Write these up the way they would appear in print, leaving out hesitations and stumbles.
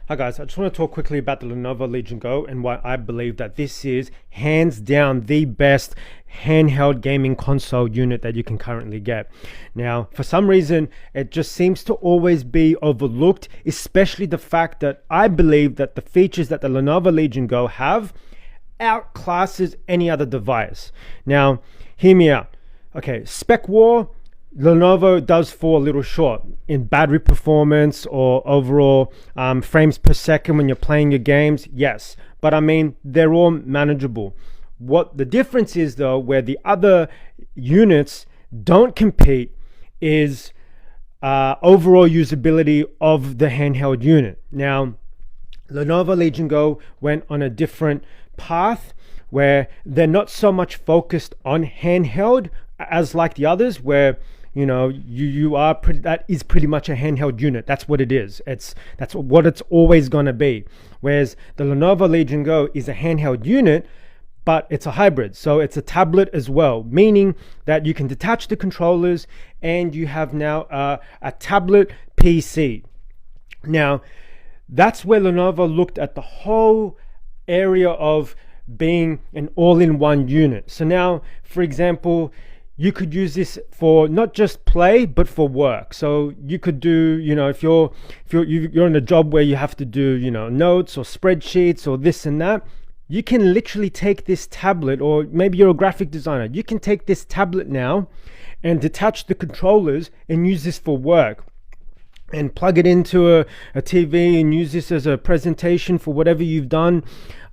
Hi guys, I just want to talk quickly about the Lenovo Legion Go and why I believe that this is hands down the best handheld gaming console unit that you can currently get. Now, for some reason, it just seems to always be overlooked, especially the fact that I believe that the features that the Lenovo Legion Go have outclasses any other device. Now, hear me out. Okay, spec war, Lenovo does fall a little short in battery performance or overall frames per second when you're playing your games, yes. But I mean, they're all manageable. What the difference is though, where the other units don't compete, is overall usability of the handheld unit. Now, Lenovo Legion Go went on a different path where they're not so much focused on handheld as like the others, where that is pretty much a handheld unit. That's what it is. That's what it's always going to be. Whereas the Lenovo Legion Go is a handheld unit, but it's a hybrid. So it's a tablet as well, meaning that you can detach the controllers and you have now a tablet PC. Now, that's where Lenovo looked at the whole area of being an all-in-one unit. So now, for example, you could use this for not just play, but for work. So you could do, if you're in a job where you have to do, notes or spreadsheets or this and that, you can literally take this tablet, or maybe you're a graphic designer, you can take this tablet now and detach the controllers and use this for work and plug it into a TV and use this as a presentation for whatever you've done,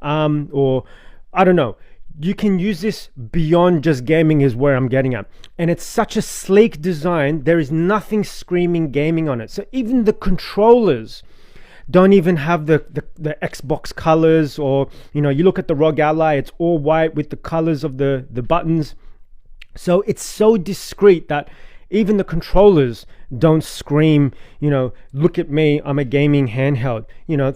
or I don't know. You can use this beyond just gaming is where I'm getting at. And it's such a sleek design. There is nothing screaming gaming on it. So even the controllers don't even have the Xbox colors, or, you look at the ROG Ally, it's all white with the colors of the buttons. So it's so discreet that even the controllers don't scream, look at me, I'm a gaming handheld.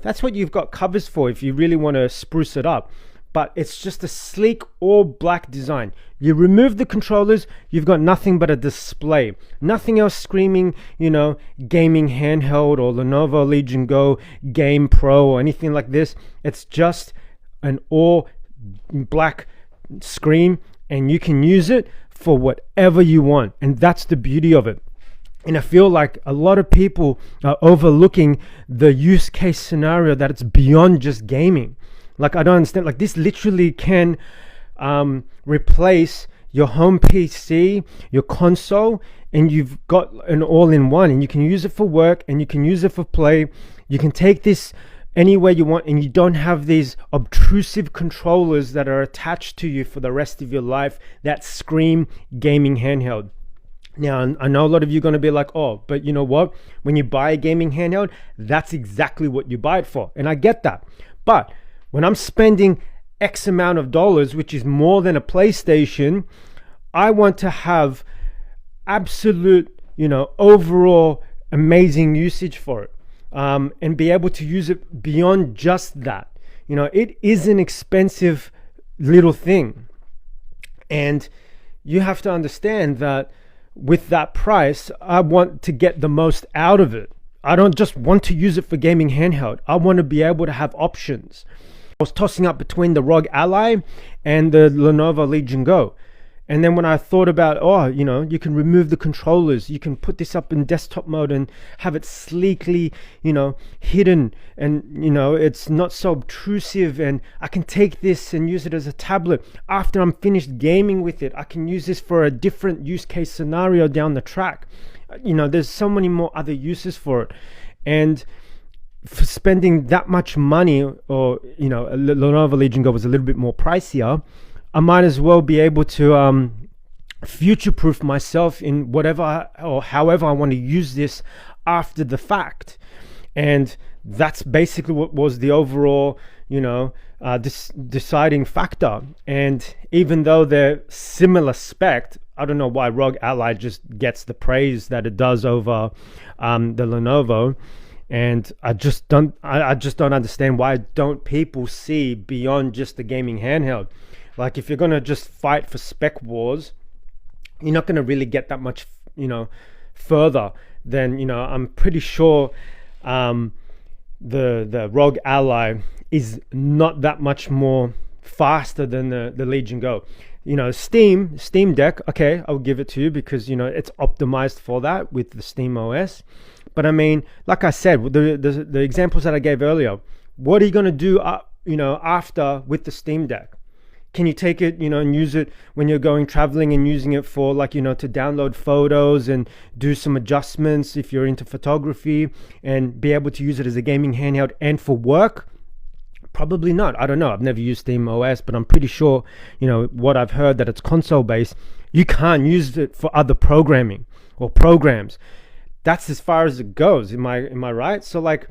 That's what you've got covers for if you really want to spruce it up. But it's just a sleek all black design. You remove the controllers, you've got nothing but a display. Nothing else screaming, gaming handheld or Lenovo Legion Go Game Pro or anything like this. It's just an all black screen, and you can use it for whatever you want. And that's the beauty of it. And I feel like a lot of people are overlooking the use case scenario that it's beyond just gaming. Like, I don't understand. Like, this literally can replace your home PC, your console, and you've got an all-in-one. And you can use it for work, and you can use it for play. You can take this anywhere you want, and you don't have these obtrusive controllers that are attached to you for the rest of your life that scream gaming handheld. Now, I know a lot of you are going to be like, oh, but you know what? When you buy a gaming handheld, that's exactly what you buy it for. And I get that. But when I'm spending X amount of dollars, which is more than a PlayStation, I want to have absolute, overall amazing usage for it, and be able to use it beyond just that. It is an expensive little thing. And you have to understand that with that price, I want to get the most out of it. I don't just want to use it for gaming handheld. I want to be able to have options. I was tossing up between the ROG Ally and the Lenovo Legion Go. And then when I thought about, you can remove the controllers, you can put this up in desktop mode and have it sleekly, hidden, and, it's not so obtrusive, and I can take this and use it as a tablet. After I'm finished gaming with it, I can use this for a different use case scenario down the track. There's so many more other uses for it. And for spending that much money, or Lenovo Legion Go was a little bit more pricier, I might as well be able to future-proof myself in whatever or however I want to use this after the fact. And that's basically what was the overall deciding factor. And even though they're similar spec, I don't know why ROG Ally just gets the praise that it does over the Lenovo. And I just don't understand, why don't people see beyond just the gaming handheld? Like, if you're gonna just fight for spec wars, you're not gonna really get that much, further than, I'm pretty sure the Rogue Ally is not that much more faster than the Legion Go. You know, Steam Deck, okay, I'll give it to you because, you know, it's optimized for that with the Steam OS. But I mean, like I said, the examples that I gave earlier, what are you going to do, you know, after with the Steam Deck? Can you take it, you know, and use it when you're going traveling and using it for, like, you know, to download photos and do some adjustments if you're into photography, and be able to use it as a gaming handheld and for work? Probably not. I don't know. I've never used Steam OS, but I'm pretty sure, you know, what I've heard, that it's console based. You can't use it for other programming or programs. That's as far as it goes. Am I right? So, like,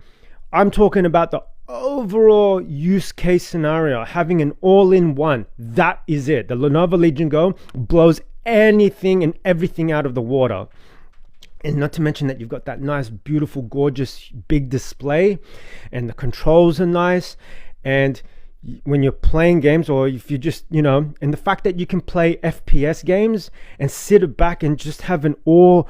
I'm talking about the overall use case scenario, having an all-in-one. That is it. The Lenovo Legion Go blows anything and everything out of the water. And not to mention that you've got that nice, beautiful, gorgeous big display, and the controls are nice. And when you're playing games, or if you just, you know, and the fact that you can play FPS games and sit back and just have an all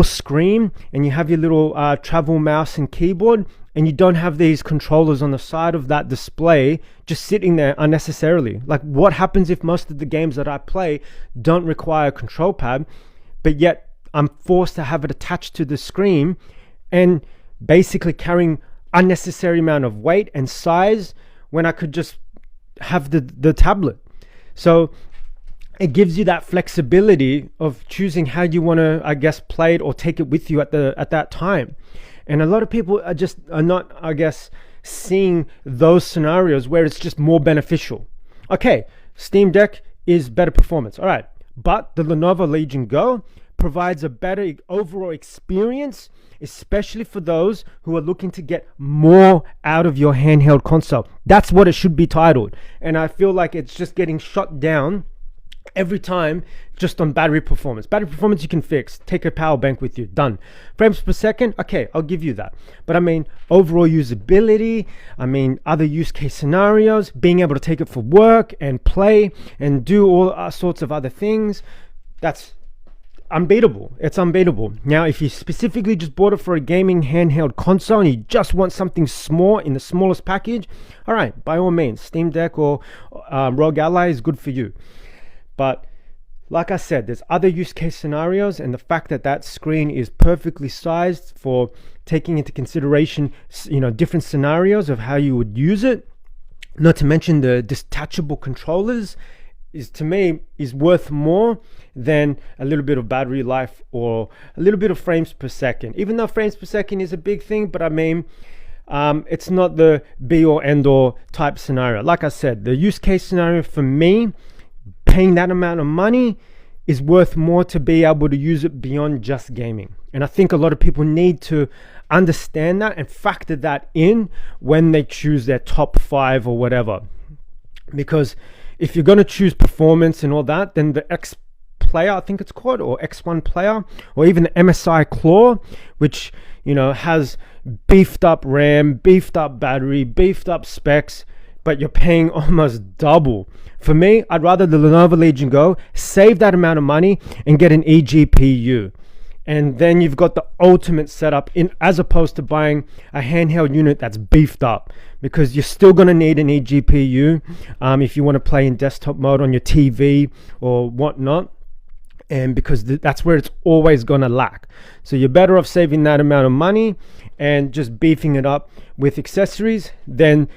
screen, and you have your little travel mouse and keyboard, and you don't have these controllers on the side of that display just sitting there unnecessarily. Like, what happens if most of the games that I play don't require a control pad, but yet I'm forced to have it attached to the screen and basically carrying unnecessary amount of weight and size when I could just have the tablet? So it gives you that flexibility of choosing how you want to, I guess, play it or take it with you at that time. And a lot of people are not, I guess, seeing those scenarios where it's just more beneficial. Okay, Steam Deck is better performance, all right, but the Lenovo Legion Go provides a better overall experience, especially for those who are looking to get more out of your handheld console. That's what it should be titled. And I feel like it's just getting shot down every time just on battery performance. Battery performance you can fix. Take a power bank with you. Done. Frames per second, okay, I'll give you that. But I mean, overall usability, I mean, other use case scenarios, being able to take it for work and play and do all sorts of other things, that's unbeatable. It's unbeatable. Now, if you specifically just bought it for a gaming handheld console and you just want something small in the smallest package, all right, by all means, Steam Deck or Rogue Ally is good for you. But like I said, there's other use case scenarios, and the fact that that screen is perfectly sized for taking into consideration, you know, different scenarios of how you would use it, not to mention the detachable controllers, is, to me, is worth more than a little bit of battery life or a little bit of frames per second. Even though frames per second is a big thing, but I mean, it's not the be or end or type scenario. Like I said, the use case scenario for me, paying that amount of money is worth more to be able to use it beyond just gaming. And I think a lot of people need to understand that and factor that in when they choose their top 5 or whatever. Because if you're going to choose performance and all that, then the X Player, I think it's called, or X1 Player, or even the MSI Claw, which, you know, has beefed up RAM, beefed up battery, beefed up specs, but you're paying almost double. For me, I'd rather the Lenovo Legion Go, save that amount of money and get an eGPU. And then you've got the ultimate setup, as opposed to buying a handheld unit that's beefed up, because you're still going to need an eGPU if you want to play in desktop mode on your TV or whatnot. And because that's where it's always going to lack. So you're better off saving that amount of money and just beefing it up with accessories than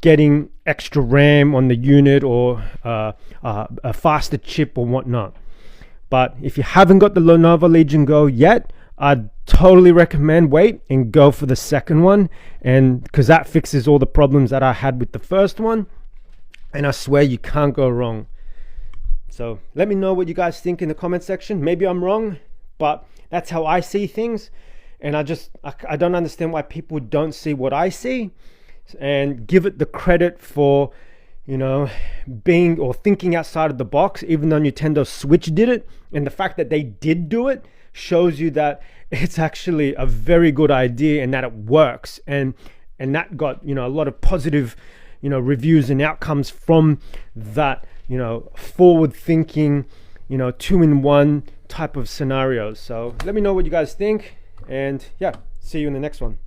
getting extra RAM on the unit or a faster chip or whatnot. But if you haven't got the Lenovo Legion Go yet, I'd totally recommend wait and go for the second one, and because that fixes all the problems that I had with the first one, and I swear you can't go wrong. So let me know what you guys think in the comment section. Maybe I'm wrong, but that's how I see things. And I don't understand why people don't see what I see and give it the credit for, you know, being or thinking outside of the box, even though Nintendo Switch did it. And the fact that they did do it shows you that it's actually a very good idea and that it works. And that got, you know, a lot of positive, you know, reviews and outcomes from that, you know, forward thinking, you know, 2-in-1 type of scenarios. So let me know what you guys think, and yeah, see you in the next one.